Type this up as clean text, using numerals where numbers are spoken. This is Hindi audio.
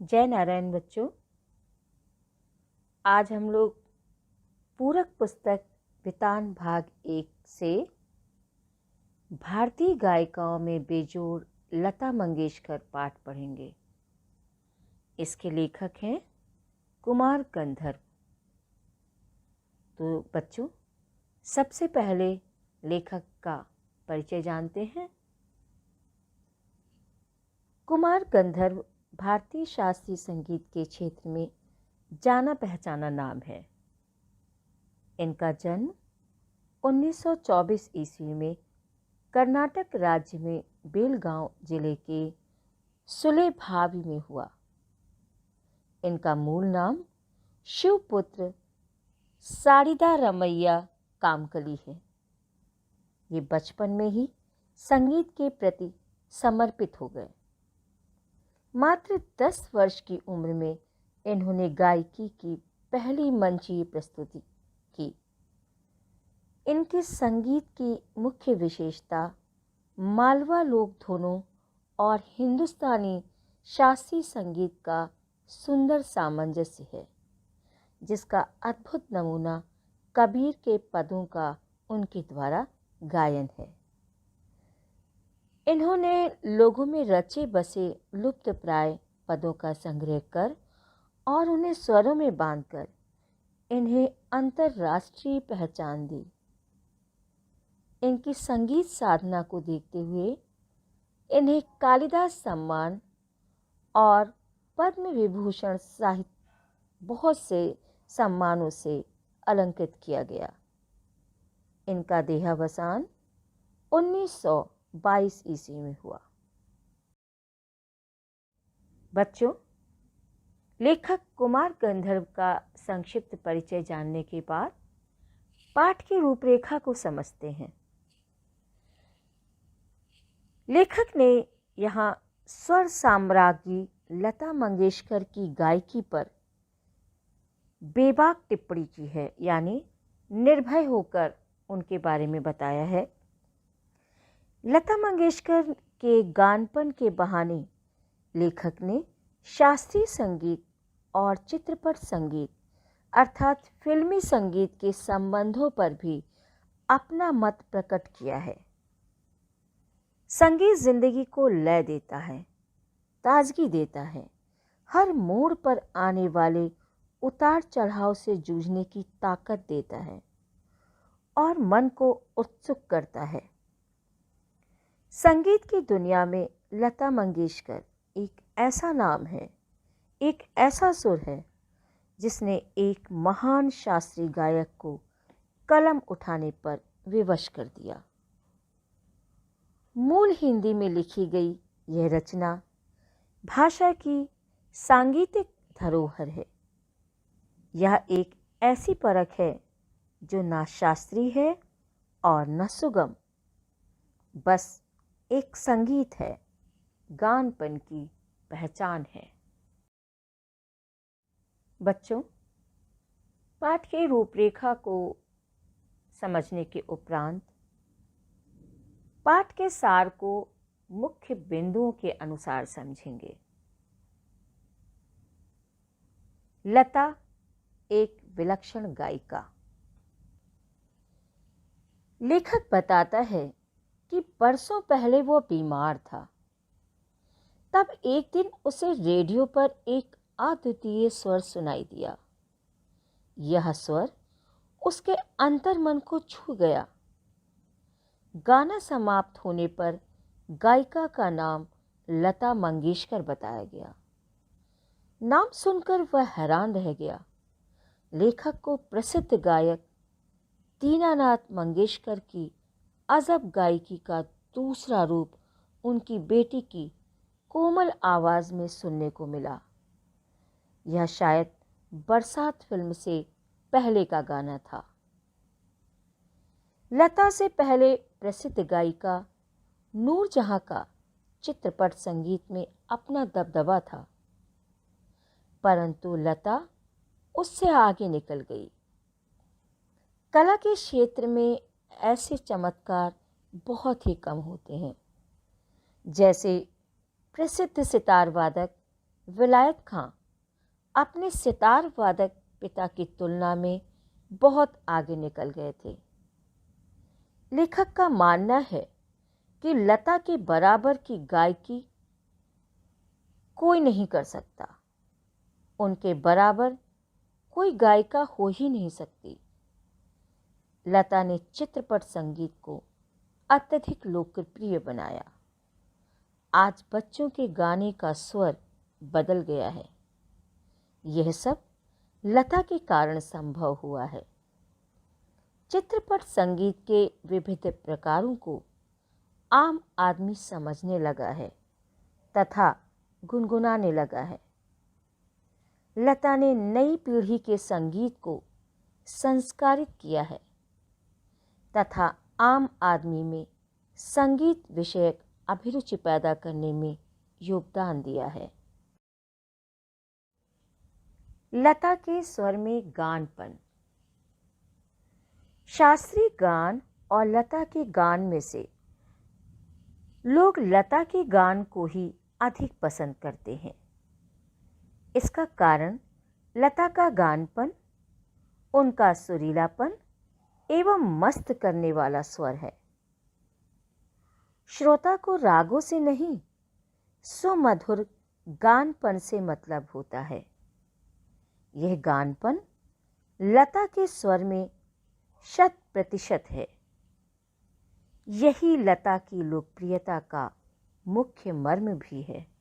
जय नारायण बच्चों। आज हम लोग पूरक पुस्तक वितान भाग 1 से भारतीय गायिकाओं में बेजोड़ लता मंगेशकर पाठ पढ़ेंगे। इसके लेखक हैं कुमार गंधर्व। तो बच्चों, सबसे पहले लेखक का परिचय जानते हैं। कुमार गंधर्व भारतीय शास्त्रीय संगीत के क्षेत्र में जाना पहचाना नाम है। इनका जन्म 1924 ईस्वी में कर्नाटक राज्य में बेलगांव जिले के सुलेभावी में हुआ। इनका मूल नाम शिवपुत्र सारिदा रमैया कामकली है। ये बचपन में ही संगीत के प्रति समर्पित हो गए। मात्र 10 वर्ष की उम्र में इन्होंने गायकी की पहली मंचीय प्रस्तुति की। इनके संगीत की मुख्य विशेषता मालवा लोक धुनों और हिंदुस्तानी शास्त्रीय संगीत का सुंदर सामंजस्य है, जिसका अद्भुत नमूना कबीर के पदों का उनके द्वारा गायन है। इन्होंने लोगों में रचे बसे लुप्तप्राय पदों का संग्रह कर और उन्हें स्वरों में बांधकर इन्हें अंतर्राष्ट्रीय पहचान दी। इनकी संगीत साधना को देखते हुए इन्हें कालिदास सम्मान और पद्म विभूषण सहित बहुत से सम्मानों से अलंकृत किया गया। इनका देहावसान 1922 ईस्वी में हुआ। बच्चों, लेखक कुमार गंधर्व का संक्षिप्त परिचय जानने के बाद पाठ की रूपरेखा को समझते हैं। लेखक ने यहाँ स्वर साम्राज्ञी लता मंगेशकर की गायकी पर बेबाक टिप्पणी की है, यानी निर्भय होकर उनके बारे में बताया है। लता मंगेशकर के गानपन के बहाने लेखक ने शास्त्रीय संगीत और चित्रपट संगीत अर्थात फिल्मी संगीत के संबंधों पर भी अपना मत प्रकट किया है। संगीत जिंदगी को लय देता है, ताजगी देता है, हर मोड़ पर आने वाले उतार चढ़ाव से जूझने की ताकत देता है और मन को उत्सुक करता है। संगीत की दुनिया में लता मंगेशकर एक ऐसा नाम है, एक ऐसा सुर है जिसने एक महान शास्त्रीय गायक को कलम उठाने पर विवश कर दिया। मूल हिंदी में लिखी गई यह रचना भाषा की सांगीतिक धरोहर है। यह एक ऐसी परख है जो ना शास्त्रीय है और न सुगम, बस एक संगीत है, गानपन की पहचान है। बच्चों, पाठ की रूपरेखा को समझने के उपरांत पाठ के सार को मुख्य बिंदुओं के अनुसार समझेंगे। लता एक विलक्षण गायिका। लेखक बताता है कि बरसों पहले वो बीमार था। तब एक दिन उसे रेडियो पर एक अद्वितीय स्वर सुनाई दिया। यह स्वर उसके अंतर्मन को छू गया। गाना समाप्त होने पर गायिका का नाम लता मंगेशकर बताया गया। नाम सुनकर वह हैरान रह गया। लेखक को प्रसिद्ध गायक दीनानाथ मंगेशकर की अजब गायकी का दूसरा रूप उनकी बेटी की कोमल आवाज में सुनने को मिला। यह शायद बरसात फिल्म से पहले का गाना था। लता से पहले प्रसिद्ध गायिका नूरजहां का चित्रपट संगीत में अपना दबदबा था, परंतु लता उससे आगे निकल गई। कला के क्षेत्र में ऐसे चमत्कार बहुत ही कम होते हैं। जैसे प्रसिद्ध सितार वादक विलायत खां अपने सितार वादक पिता की तुलना में बहुत आगे निकल गए थे। लेखक का मानना है कि लता के बराबर की गायकी कोई नहीं कर सकता, उनके बराबर कोई गायिका हो ही नहीं सकती। लता ने चित्रपट संगीत को अत्यधिक लोकप्रिय बनाया। आज बच्चों के गाने का स्वर बदल गया है। यह सब लता के कारण संभव हुआ है। चित्रपट संगीत के विविध प्रकारों को आम आदमी समझने लगा है तथा गुनगुनाने लगा है। लता ने नई पीढ़ी के संगीत को संस्कारित किया है तथा आम आदमी में संगीत विषयक अभिरुचि पैदा करने में योगदान दिया है। लता के स्वर में गानपन। शास्त्रीय गान और लता के गान में से लोग लता के गान को ही अधिक पसंद करते हैं। इसका कारण लता का गानपन, उनका सुरीलापन एवं मस्त करने वाला स्वर है। श्रोता को रागों से नहीं, सुमधुर गानपन से मतलब होता है। यह गानपन लता के स्वर में 100% है। यही लता की लोकप्रियता का मुख्य मर्म भी है।